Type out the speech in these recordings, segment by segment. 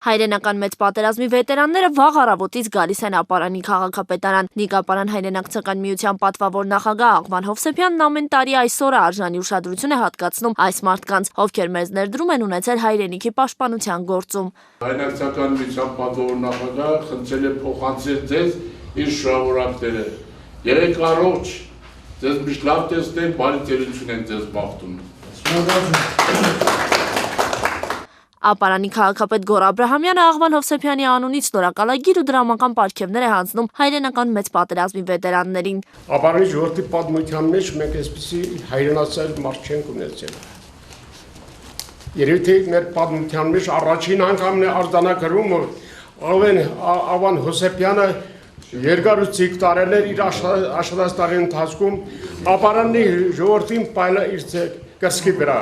Հայրենական մեծ պատերազմի վետերանները վաղ առավոտից գալիս են Ապարանի քաղաքապետարան։ Նիկապարան հայրենակցական միության պատվավոր նախագահ Աղվան Հովսեփյանն ամեն տարի այսօրը արժանի ուշադրություն է հատկացնում այս մարդկանց, ովքեր մեծ ներդրում են ունեցել հայրենիքի պաշտպանության գործում։ Հայրենակցական միության պատվավոր նախագահը խնդրել է փոխանցել ձեզ իր շնորհավորանքները։ Եղեք առողջ, ձեզ միշտ լավ տեսնենք, բարի տերություն ենք ձեզ մաղթում։ Ապարանի քաղաքապետ Գոռ Աբրահամյանը Աղվան Հովսեփյանի անունից շնորհակալագիր ու դրամական պարգևներ է հանձնում հայրենական մեծ պատերազմի վետերաններին։ Ապարանի ժողովրդի պատմության մեջ մենք այսպիսի հայրենացել մարդ չենք ունեցել։ Երևի թե մեր պատմության մեջ առաջին անգամն է արձանագրում, Աղվան Հովսեփյանը երկարուցիկ տարել իր աշխատանքի ընթացքում Ապարանի ժողովրդին պայել իր կրծքի վրա։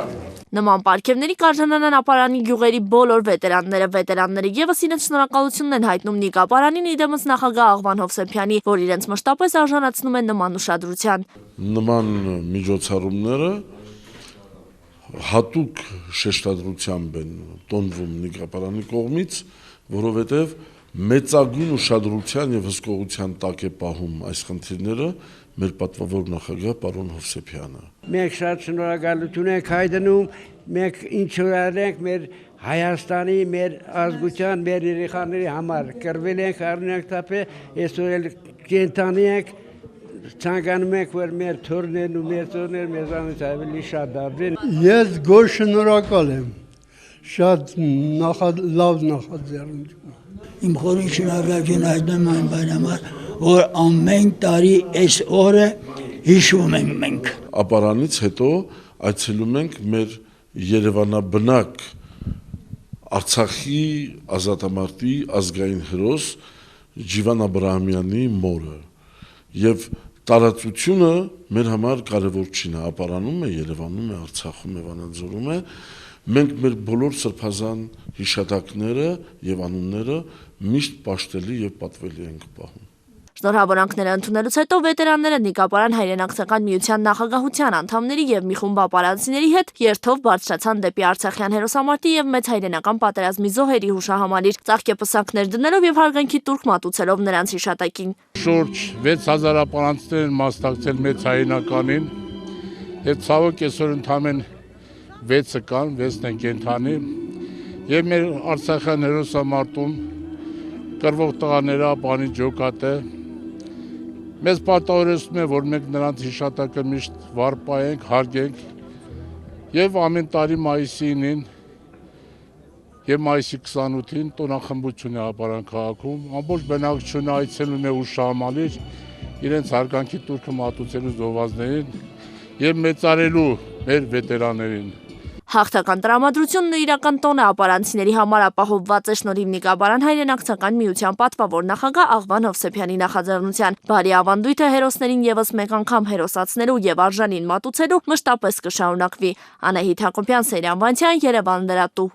Նման պարգևների կարժանանան Ապարանի գյուղերի բոլոր վետերանները ևս իրենց շնորհակալությունն են հայտնում Նիկապարանին իդեմս նախագահ Աղվան Հովսեփյանի, որ իրենց մշտապես արժանացնում են նման ուշադրության։ Նման միջոցառումները հատուկ շեշտադրությամբ են տոնվում Նիկապարանի կողմից, որովհետև մեծագույն ուշադրության եւ հսկողության տակ է պահում այս խնդիրները մեր պատվավոր նախագահ պարոն Հովսեփյանը։ Մենք շատ շնորհակալություն ենք հայտնում, մենք ինչ որ արենք մեր Հայաստանի, մեր ազգության, մեր երեխաների համար կռվել ենք արնյակտապե, այսօր էլ կենթանի ենք, ցանկանում ենք, որ մեր թորներն ու մեր ծորները մեզանից ավելի շատ դառնեն։ Ես գոհ շնորհակալ եմ, շատ լավ նախաձեռնություն։ Իմ խորին շնորհակալություն հայտնում եմ այն համար, որ ամեն տարի այս օրը հիշում ենք մենք։ Ապարանից հետո այցելում ենք մեր Երևանաբնակ Արցախի ազատամարտի ազգային հերոս Ջիվան Աբրահամյանի մորը եւ տարածությունը մեր համար կարևոր չի, նա Ապարանում է, Երևանում է, Արցախում է, Վանաձորում է։ Մենք մեր բոլոր սրբազան հիշատակները եւ անունները միշտ պաշտելի եւ պատվելի ենք պահում։ Շնորհավորանքները ընդունելուց հետո վետերանները Նիկապարան հայրենակցական միության նախագահության անդամների եւ մի խումբ ապարանցիների հետ երթով բարձրացան դեպի Արցախյան հերոսամարտի եւ մեծ հայրենական պատերազմի զոհերի հուշահամալիր, ծաղկեպսակներ դնելով եւ հարգանքի տուրք մատուցելով նրանց հիշատակին։ Շուրջ 6000 ապարանցիներ են մասնակցել մեծ հայրենականին եւ ցավոք այսօր ընդամեն 6-ը կան, 6-ն են կենթանի եւ մեր Արցախյան հերոսամարտում կռվող տղաները Ապարանի ջոկատը մեզ պարտավորեցնում է, որ մենք նրանց հիշատակը միշտ վառ պահենք, հարգենք եւ ամեն տարի մայիսի 9-ին եւ մայիսի 28-ին տոնախմբություն է Ապարան քաղաքում, ամբողջ բնակչությունը այցելում է հուշահամալիր իրենց հարգանքի տուրքը մատուցելու զոհվածներին եւ մեծարելու մեր վետերաններին։ Հաղթական տրամադրությունն ու իրական տոնը ապարանցիների համար ապահովված է շնորհիվ Նիկապարան հայրենակցական միության պատվավոր նախագահ Աղվան Հովսեփյանի նախաձեռնության։ Բարի ավանդույթը հերոսներին ևս մեկ անգամ հերոսացնելու եւ արժանին մատուցելու մշտապես կշարունակվի։ Անահիտ Հակոբյան, Սերյան Վանցյան, Երևան լրատու։